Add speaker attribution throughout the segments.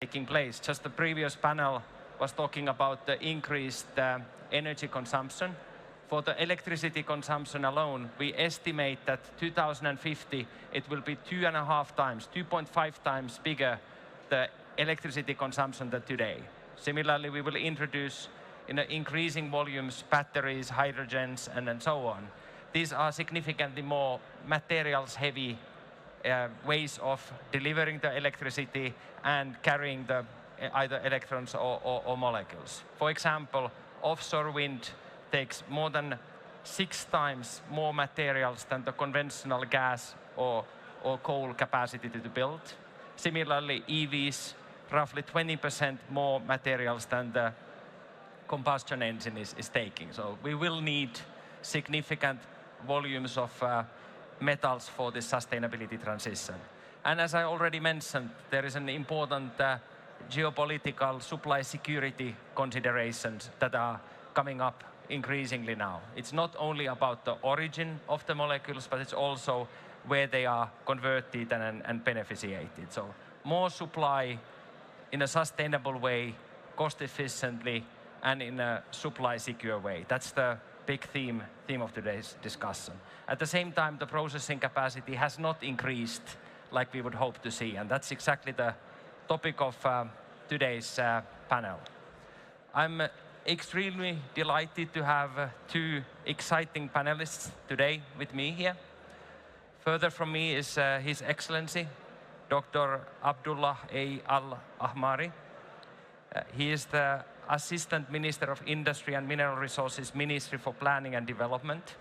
Speaker 1: taking place. Just the previous panel was talking about the increased energy consumption. For the electricity consumption alone, we estimate that 2050 it will be 2.5 times, 2.5 times bigger the electricity consumption than today. Similarly, we will introduce in increasing volumes batteries, hydrogens, and so on. These are significantly more materials-heavy ways of delivering the electricity and carrying the either electrons or molecules. For example, offshore wind takes more than 6 times more materials than the conventional gas or coal capacity to build. Similarly, EVs, roughly 20% more materials than the combustion engine is taking. So we will need significant volumes of metals for this sustainability transition. And as I already mentioned, there is an important geopolitical supply security considerations that are coming up increasingly now. It's not only about the origin of the molecules, but it's also where they are converted and beneficiated. So more supply in a sustainable way, cost efficiently, and in a supply secure way. That's the big theme of today's discussion. At the same time, the processing capacity has not increased like we would hope to see, and that's exactly the topic of today's panel. I'm extremely delighted to have 2 exciting panelists today with me here. Further from me is His Excellency, Dr. 𝗖𝗓𝗓𝗪. He is the Assistant Minister of Industry and Mineral Resources, Ministry for Planning and Development.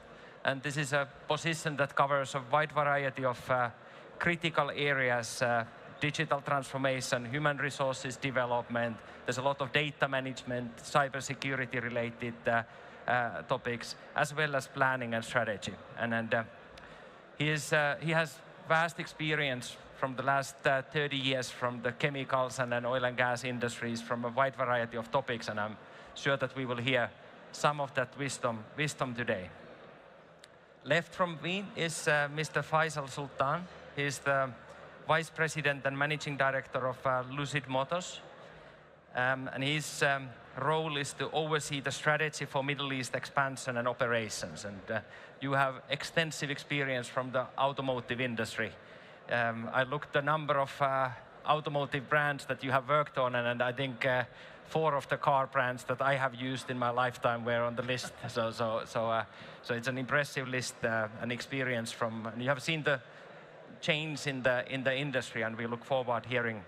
Speaker 1: And this is a position that covers a wide variety of critical areas, digital transformation, human resources development. There's a lot of data management, cybersecurity related topics, as well as planning and strategy. And he has vast experience from the last 30 years from the chemicals and oil and gas industries from a wide variety of topics. And I'm sure that we will hear some of that wisdom today. Left from me is Mr. Faisal Sultan. He's the Vice President and Managing Director of Lucid Motors. And his role is to oversee the strategy for Middle East expansion and operations. And you have extensive experience from the automotive industry. I looked the number of automotive brands that you have worked on, and I think 4 of the car brands that I have used in my lifetime were on the list. So it's an impressive list, an experience from. And you have seen the change in the industry, and we look forward hearing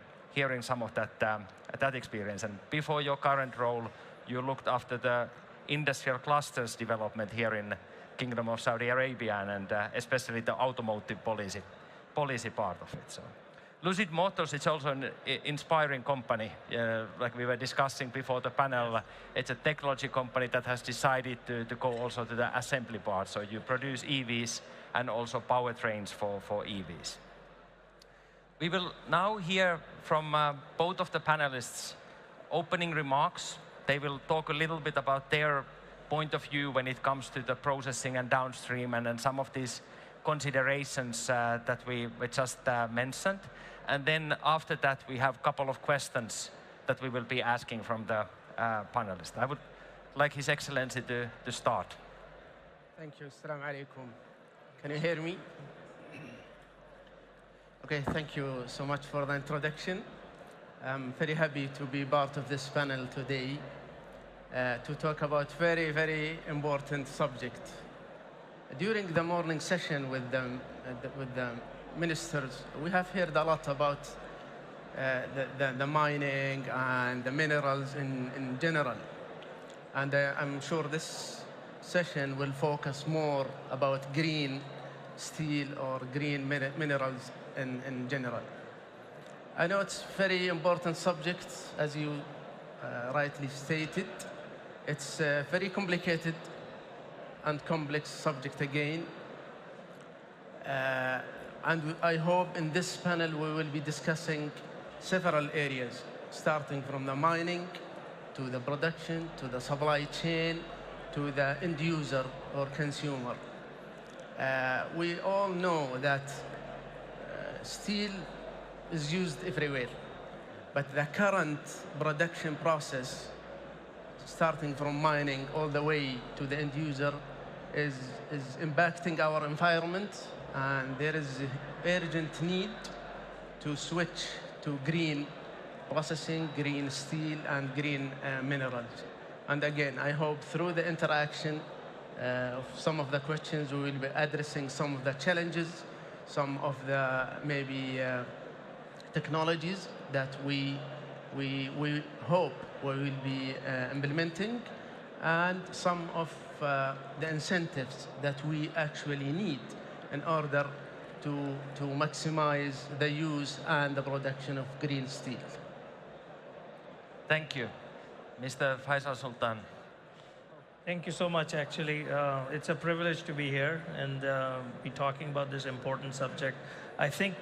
Speaker 1: some of that experience. And before your current role, you looked after the industrial clusters development here in Kingdom of Saudi Arabia, and especially the automotive policy part of it. So Lucid Motors, it's also an inspiring company. Like we were discussing before the panel, it's a technology company that has decided to go also to the assembly part. So you produce EVs and also powertrains for EVs. We will now hear from both of the panelists opening remarks. They will talk a little bit about their point of view when it comes to the processing and downstream and some of these considerations that we just mentioned. And then after that, we have a couple of questions that we will be asking from the panelists. I would like His Excellency to start.
Speaker 2: Thank you. Assalamu alaikum. Can you hear me? Okay, thank you so much for the introduction. I'm very happy to be part of this panel today to talk about very, very important subject. During the morning session with the ministers, we have heard a lot about the mining and the minerals in general. And I'm sure this session will focus more about green steel or green minerals in general. I know it's a very important subject, as you rightly stated. It's a very complicated and complex subject again. And I hope in this panel we will be discussing several areas, starting from the mining, to the production, to the supply chain, to the end user or consumer. We all know that steel is used everywhere. But the current production process, starting from mining all the way to the end user, is impacting our environment, and there is urgent need to switch to green processing, green steel, and green minerals. And again, I hope through the interaction of some of the questions, we will be addressing some of the challenges, some of the maybe technologies that we hope we will be implementing, and some of the incentives that we actually need in order to maximize the use and the production of green steel.
Speaker 1: Thank you. Mr. Faisal Sultan.
Speaker 3: Thank you so much, actually. It's a privilege to be here and be talking about this important subject. I think,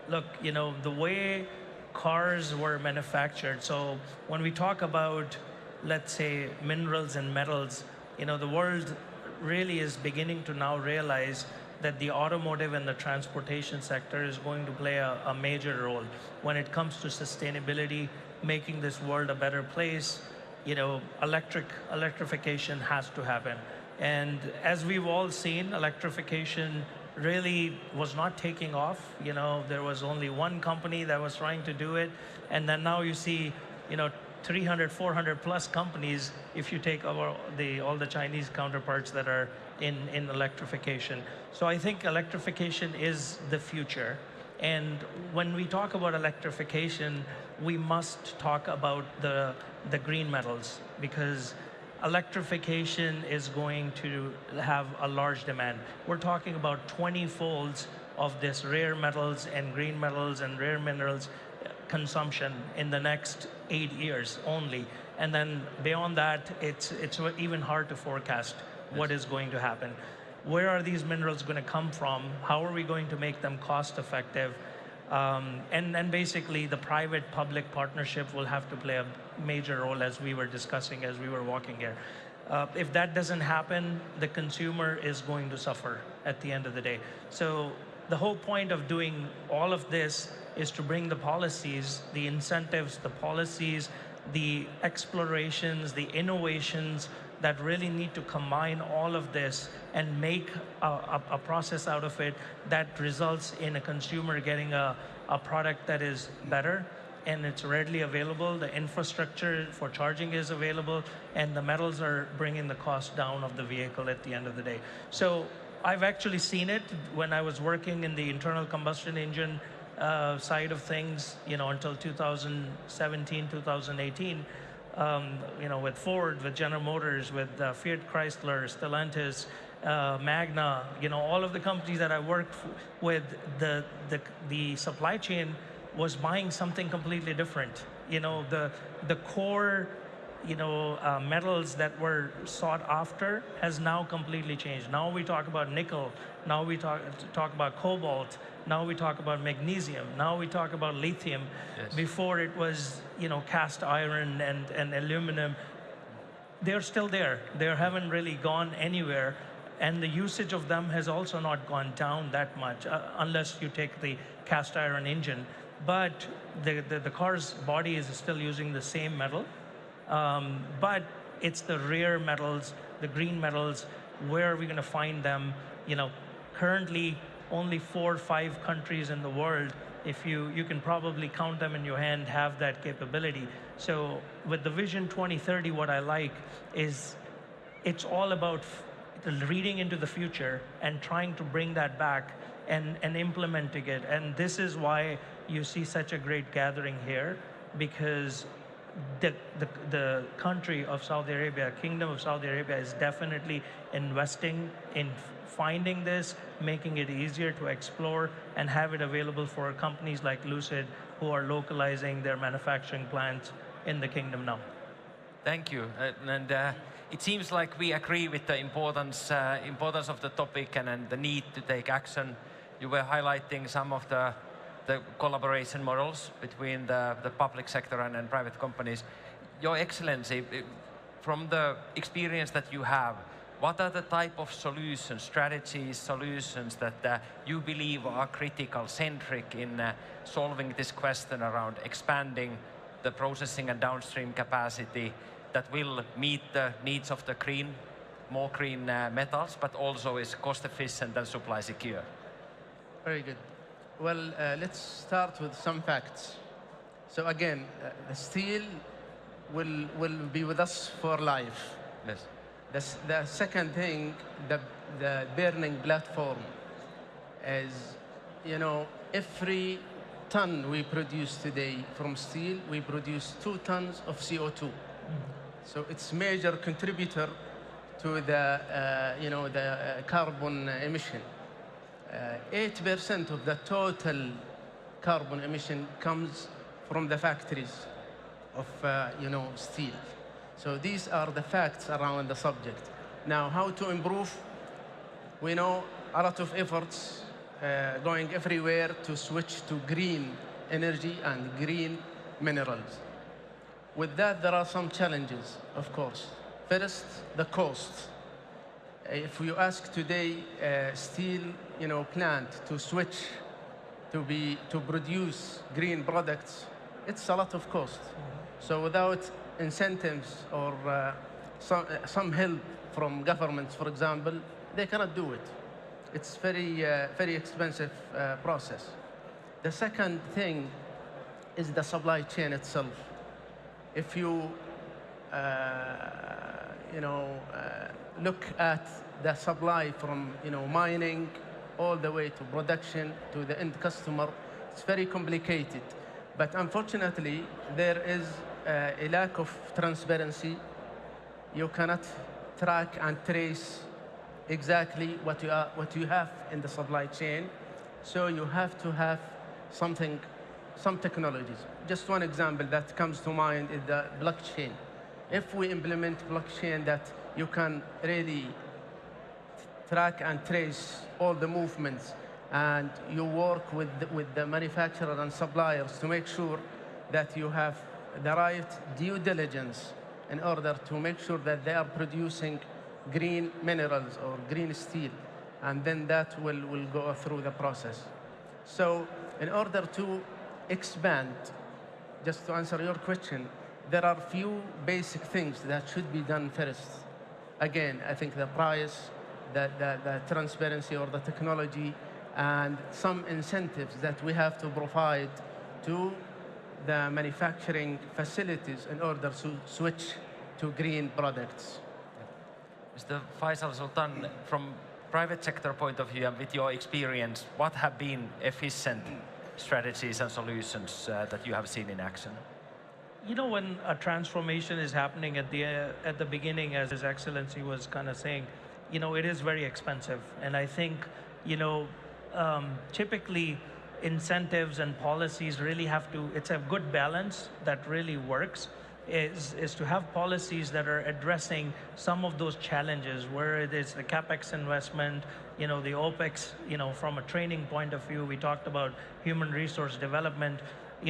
Speaker 3: look, you know, the way cars were manufactured, so when we talk about, let's say, minerals and metals, you know, the world really is beginning to now realize that the automotive and the transportation sector is going to play a major role when it comes to sustainability, making this world a better place. You know, electrification has to happen. And as we've all seen, electrification really was not taking off. You know, there was only one company that was trying to do it. And then now you see, you know, 300, 400 plus companies if you take all the Chinese counterparts that are in electrification. So I think electrification is the future. And when we talk about electrification, we must talk about the green metals, because electrification is going to have a large demand. We're talking about 20 folds of this rare metals and green metals and rare minerals consumption in the next 8 years only. And then beyond that, it's even hard to forecast what is going to happen. Where are these minerals going to come from? How are we going to make them cost effective? And then basically the private-public partnership will have to play a major role, as we were discussing as we were walking here. If that doesn't happen, the consumer is going to suffer at the end of the day. So the whole point of doing all of this is to bring the policies, the incentives, the policies, the explorations, the innovations that really need to combine all of this and make a process out of it that results in a consumer getting a product that is better and it's readily available. The infrastructure for charging is available, and the metals are bringing the cost down of the vehicle at the end of the day. So I've actually seen it when I was working in the internal combustion engine side of things, you know, until 2017, 2018. You know, with Ford, with General Motors, with Fiat Chrysler, Stellantis, Magna, you know, all of the companies that I worked with, the supply chain was buying something completely different. You know, the core, you know, metals that were sought after has now completely changed. Now we talk about nickel. Now we talk about cobalt. Now we talk about magnesium. Now we talk about lithium.
Speaker 1: Yes.
Speaker 3: Before it was, you know, cast iron and aluminum. They're still there. They haven't really gone anywhere. And the usage of them has also not gone down that much, unless you take the cast iron engine. But the car's body is still using the same metal. But it's the rare metals, the green metals. Where are we going to find them? You know, currently only 4 or 5 countries in the world, if you can probably count them in your hand, have that capability. So with the Vision 2030, what I like is it's all about reading into the future and trying to bring that back and implementing it. And this is why you see such a great gathering here, because the country of Saudi Arabia, Kingdom of Saudi Arabia, is definitely investing in finding this, making it easier to explore, and have it available for companies like Lucid, who are localizing their manufacturing plants in the kingdom now.
Speaker 1: Thank you. And it seems like we agree with the importance of the topic and the need to take action. You were highlighting some of the collaboration models between the public sector and private companies. Your Excellency, from the experience that you have, what are the type of solutions, strategies, solutions that you believe are critical, centric in solving this question around expanding the processing and downstream capacity that will meet the needs of the more green metals, but also is cost efficient and supply secure.
Speaker 2: Very good. Well, let's start with some facts. So again, the steel will be with us for life.
Speaker 1: Yes.
Speaker 2: The second thing, the burning platform is, every ton we produce today from steel, we produce 2 tons of CO2. So it's major contributor to the, the carbon emission. 8% of the total carbon emission comes from the factories of, steel. So these are the facts around the subject. Now, how to improve? We know a lot of efforts going everywhere to switch to green energy and green minerals. With that, there are some challenges, of course. First, the cost. If you ask today steel, plant to switch to produce green products, it's a lot of cost. So without incentives or some help from governments, for example, they cannot do it. It's very expensive process. The second thing is the supply chain itself. If you look at the supply from mining all the way to production to the end customer, it's very complicated. But unfortunately, there is a lack of transparency. You cannot track and trace exactly what you have in the supply chain. So you have to have some technologies. Just one example that comes to mind is the blockchain. If we implement blockchain that you can really track and trace all the movements, and you work with the manufacturer and suppliers to make sure that you have the right due diligence in order to make sure that they are producing green minerals or green steel, and then that will go through the process. So in order to expand, just to answer your question, there are few basic things that should be done first. Again, I think the price, the transparency or the technology, and some incentives that we have to provide to the manufacturing facilities in order to switch to green products.
Speaker 1: Mr. Faisal Sultan, from private sector point of view and with your experience, what have been efficient strategies and solutions that you have seen in action?
Speaker 3: When a transformation is happening at the beginning, as His Excellency was kind of saying, it is very expensive. And I think, typically incentives and policies really have to, it's a good balance that really works, is to have policies that are addressing some of those challenges, where it is the CapEx investment, the OpEx, from a training point of view, we talked about human resource development,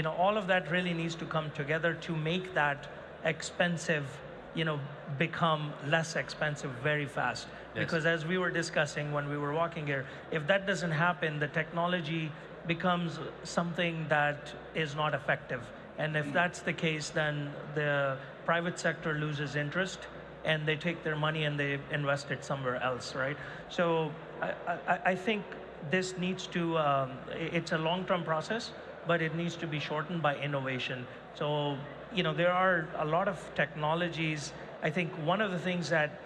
Speaker 3: all of that really needs to come together to make that expensive, become less expensive very fast. Yes. Because as we were discussing when we were walking here, if that doesn't happen, the technology becomes something that is not effective. And if that's the case, then the private sector loses interest and they take their money and they invest it somewhere else, right? So I think this needs to, it's a long-term process, but it needs to be shortened by innovation. So, there are a lot of technologies. I think one of the things that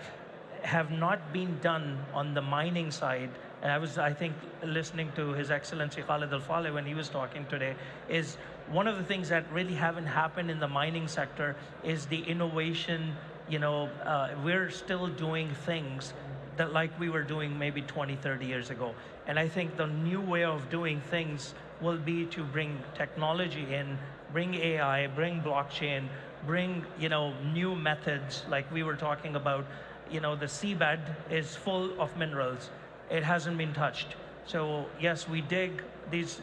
Speaker 3: have not been done on the mining side, and I think, listening to His Excellency 𝗖𝗓𝗡𝗖𝗓 when he was talking today, is one of the things that really haven't happened in the mining sector is the innovation. We're still doing things that like we were doing maybe 20, 30 years ago. And I think the new way of doing things will be to bring technology in, bring AI, bring blockchain, bring, new methods like we were talking about. The seabed is full of minerals. It hasn't been touched. So yes, we dig these,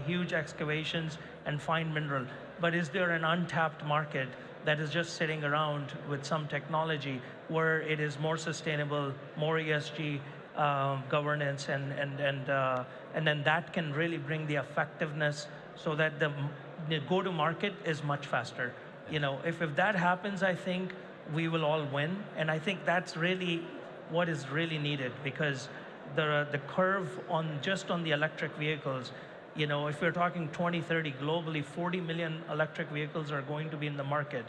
Speaker 3: huge excavations and find mineral, but is there an untapped market that is just sitting around with some technology where it is more sustainable, more ESG governance, and then that can really bring the effectiveness so that the go-to-market is much faster. You know, if that happens, I think we will all win. And I think that's really what is really needed, because the curve just on the electric vehicles, you know, if we're talking 2030 globally, 40 million electric vehicles are going to be in the market.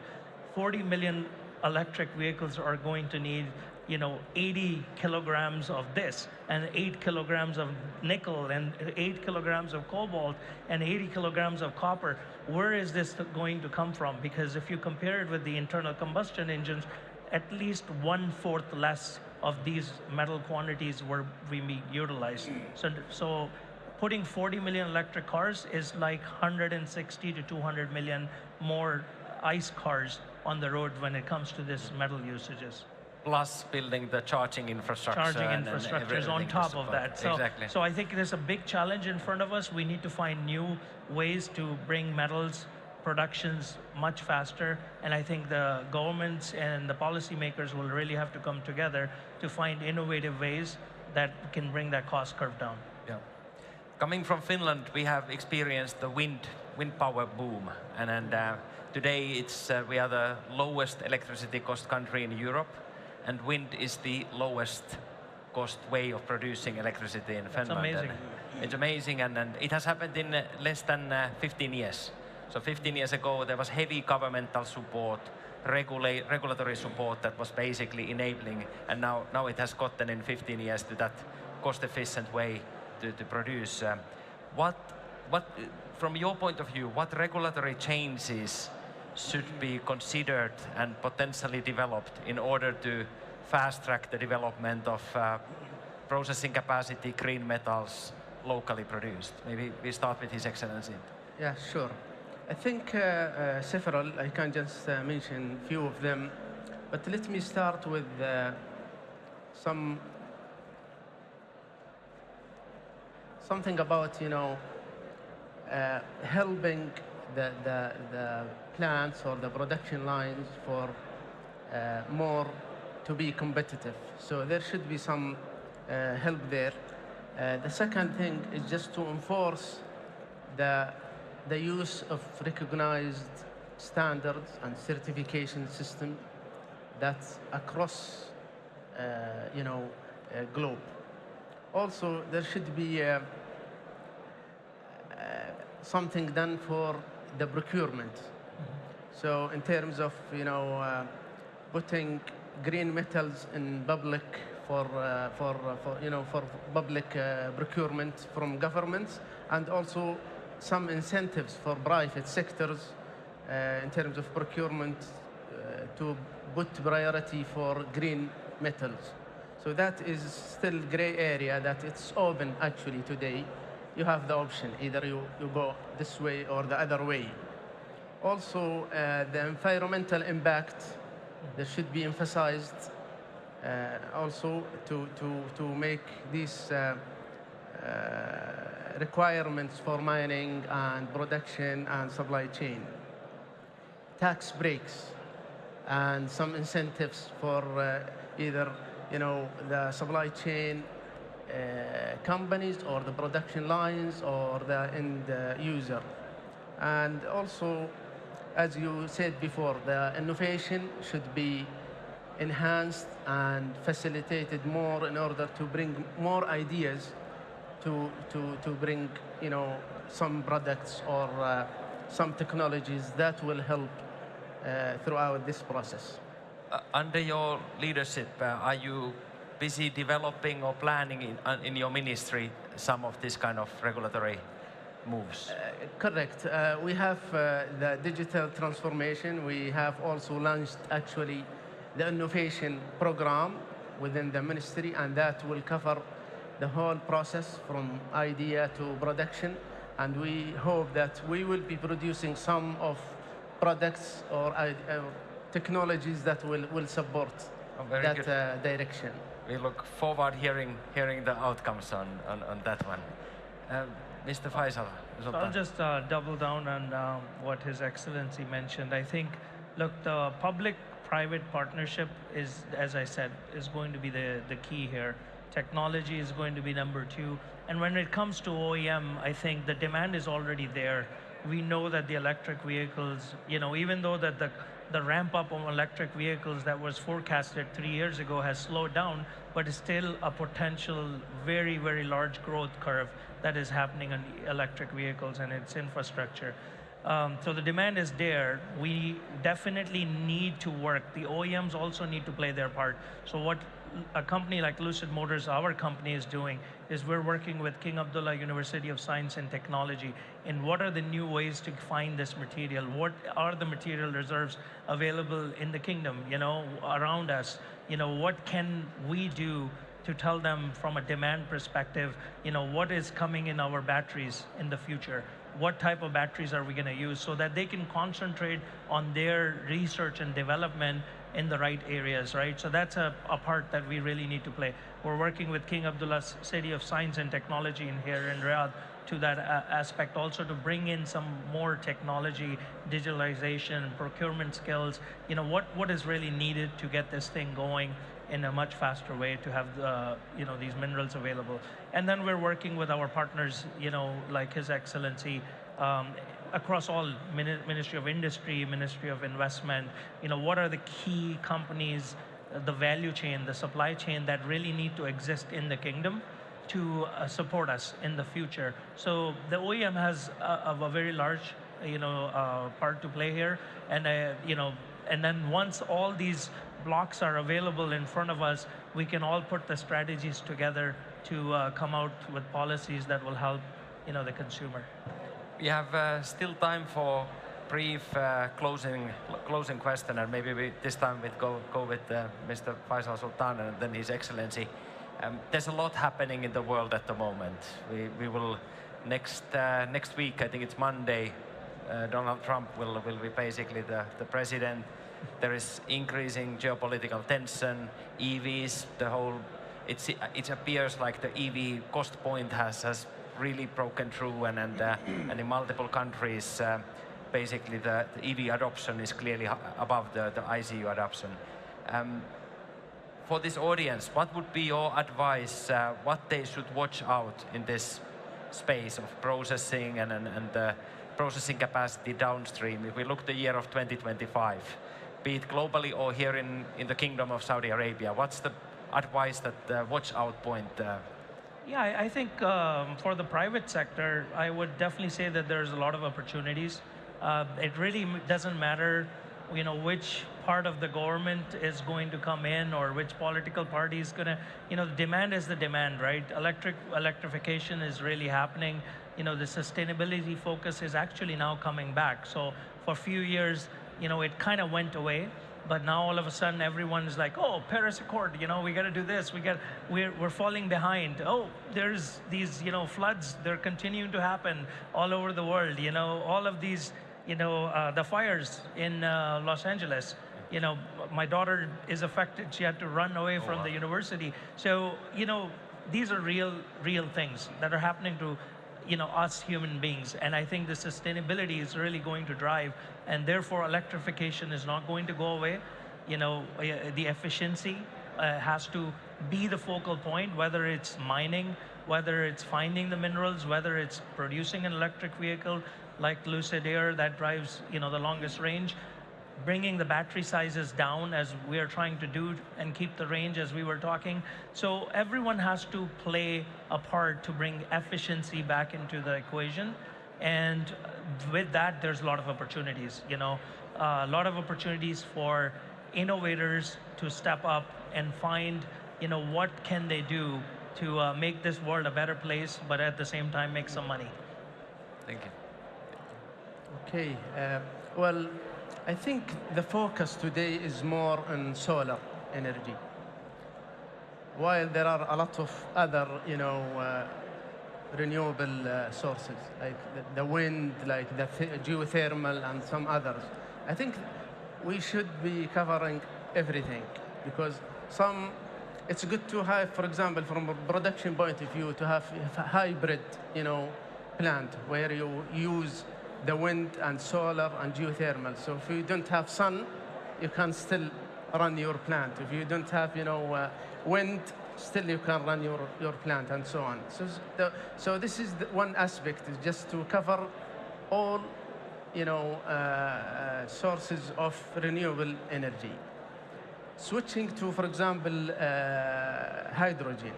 Speaker 3: 40 million electric vehicles are going to need, you know, 80 kilograms of this, and 8 kilograms of nickel, and 8 kilograms of cobalt, and 80 kilograms of copper. Where is this going to come from? Because if you compare it with the internal combustion engines, at least 1/4 less of these metal quantities were being utilized. So putting 40 million electric cars is like 160 to 200 million more ICE cars on the road when it comes to this metal usages.
Speaker 1: Plus building the charging infrastructure.
Speaker 3: Charging infrastructure is on top of that. So,
Speaker 1: exactly.
Speaker 3: So I think there's a big challenge in front of us. We need to find new ways to bring metals productions much faster. And I think the governments and the policymakers will really have to come together to find innovative ways that can bring that cost curve down.
Speaker 1: Yeah. Coming from Finland, we have experienced the wind power boom. And today we are the lowest electricity cost country in Europe. And wind is the lowest cost way of producing electricity in Finland.
Speaker 3: It's amazing.
Speaker 1: And it's amazing, and it has happened in less than 15 years. So 15 years ago, there was heavy governmental support, regulatory support that was basically enabling, and now it has gotten in 15 years to that cost-efficient way to produce. What, from your point of view, what regulatory changes should be considered and potentially developed in order to fast-track the development of processing capacity, green metals, locally produced? Maybe we start with His Excellency.
Speaker 2: Yeah, sure. I think several, I can just mention a few of them, but let me start with something about, you know, helping the plants or the production lines for more to be competitive. So there should be some help there. The second thing is just to enforce the use of recognized standards and certification system that's across, you know, globe. Also, there should be something done for the procurement. So in terms of, you know, putting green metals in public for public procurement from governments, and also some incentives for private sectors in terms of procurement to put priority for green metals. So that is still gray area that it's open actually today. You have the option, either you go this way or the other way. Also, the environmental impact, that should be emphasized also to make these requirements for mining and production and supply chain. Tax breaks and some incentives for either, you know, the supply chain companies or the production lines or the end user. And also, as you said before, the innovation should be enhanced and facilitated more in order to bring more ideas to bring, you know, some products or some technologies that will help throughout this process.
Speaker 1: Under your leadership, are you busy developing or planning in your ministry some of this kind of regulatory moves?
Speaker 2: Correct. We have the digital transformation. We have also launched actually the innovation program within the ministry, and that will cover the whole process from idea to production. And we hope that we will be producing some of products or technologies that will support that direction.
Speaker 1: We look forward hearing the outcomes on that one. Mr. Faisal Sultan.
Speaker 3: I'll just double down on what His Excellency mentioned. I think, look, the public-private partnership is, as I said, is going to be the key here. Technology is going to be number two. And when it comes to OEM, I think the demand is already there. we know that the electric vehicles, even though that the ramp up of electric vehicles that was forecasted 3 years ago has slowed down, but it's still a potential very, very large growth curve that is happening on electric vehicles and its infrastructure. So the demand is there. We definitely need to work. The OEMs also need to play their part. So what a company like Lucid Motors, our company, is doing is we're working with King Abdullah University of Science and Technology in what are the new ways to find this material? What are the material reserves available in the kingdom, around us? What can we do to tell them from a demand perspective, what is coming in our batteries in the future? What type of batteries are we going to use so that they can concentrate on their research and development in the right areas, right? So that's a part that we really need to play. We're working with King Abdullah City of Science and Technology here in Riyadh to that aspect, also to bring in some more technology, digitalization, procurement skills, what is really needed to get this thing going in a much faster way to have these minerals available. And then we're working with our partners, like His Excellency, across all Ministry of Industry, Ministry of Investment, what are the key companies, the value chain, the supply chain that really need to exist in the kingdom to support us in the future. So the OEM has a very large, part to play here, and and then once all these blocks are available in front of us, we can all put the strategies together to come out with policies that will help, the consumer.
Speaker 1: We have still time for brief closing question, and maybe this time we go with Mr. Faisal Sultan and then His Excellency. There's a lot happening in the world at the moment. We will next week, I think it's Monday, Donald Trump will be basically the president. There is increasing geopolitical tension, EVs, it appears like the EV cost point has really broken through, and in multiple countries, basically the EV adoption is clearly above the ICU adoption. For this audience, what would be your advice, what they should watch out in this space of processing and the processing capacity downstream? If we look the year of 2025, be it globally or here in the Kingdom of Saudi Arabia, what's the advice, that watch out point?
Speaker 3: Yeah, I think for the private sector, I would definitely say that there's a lot of opportunities. It really doesn't matter, which part of the government is going to come in or which political party is going to, the demand is the demand, right? Electrification is really happening. The sustainability focus is actually now coming back. So for a few years, it kind of went away. But now all of a sudden everyone's like, oh, Paris Accord, we got to do this. We're falling behind. Oh, there's these, floods. They're continuing to happen all over the world. All of these, the fires in Los Angeles. My daughter is affected. She had to run away from the university. So, these are real things that are happening to, us human beings. And I think the sustainability is really going to drive, and therefore electrification is not going to go away. The efficiency has to be the focal point, whether it's mining, whether it's finding the minerals, whether it's producing an electric vehicle like Lucid Air that drives, the longest range, bringing the battery sizes down as we are trying to do and keep the range as we were talking. So everyone has to play a part to bring efficiency back into the equation. And with that, there's a lot of opportunities, a lot of opportunities for innovators to step up and find, what can they do to make this world a better place, but at the same time make some money.
Speaker 1: Thank you.
Speaker 2: Okay, well, I think the focus today is more on solar energy. While there are a lot of other, renewable sources, like the wind, like the geothermal and some others. I think we should be covering everything, because it's good to have, for example, from a production point of view, to have a hybrid, plant where you use the wind and solar and geothermal. So if you don't have sun, you can still run your plant. If you don't have, wind, still you can run your plant, and so on. So this is one aspect, is just to cover all, sources of renewable energy. Switching to, for example, hydrogen.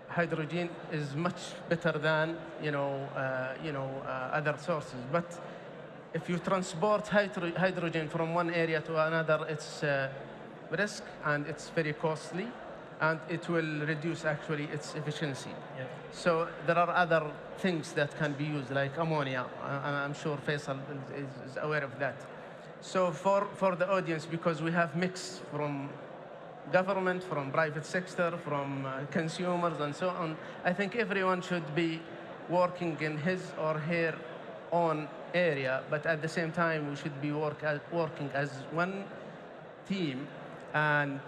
Speaker 2: Hydrogen is much better than, other sources. But if you transport hydrogen from one area to another, it's risk and it's very costly, and it will reduce actually its efficiency.
Speaker 3: Yeah.
Speaker 2: So there are other things that can be used, like ammonia, and I'm sure Faisal is aware of that. So for the audience, because we have mix from government, from private sector, from consumers, and so on, I think everyone should be working in his or her own area, but at the same time, we should be working as one team, and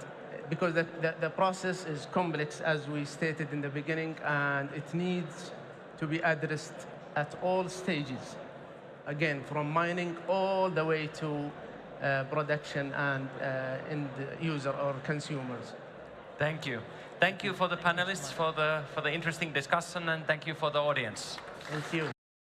Speaker 2: because the process is complex, as we stated in the beginning, and it needs to be addressed at all stages. Again, from mining all the way to production and end user or consumers.
Speaker 1: Thank you. Thank you for the panelists for the interesting discussion, and thank you for the audience.
Speaker 2: Thank you.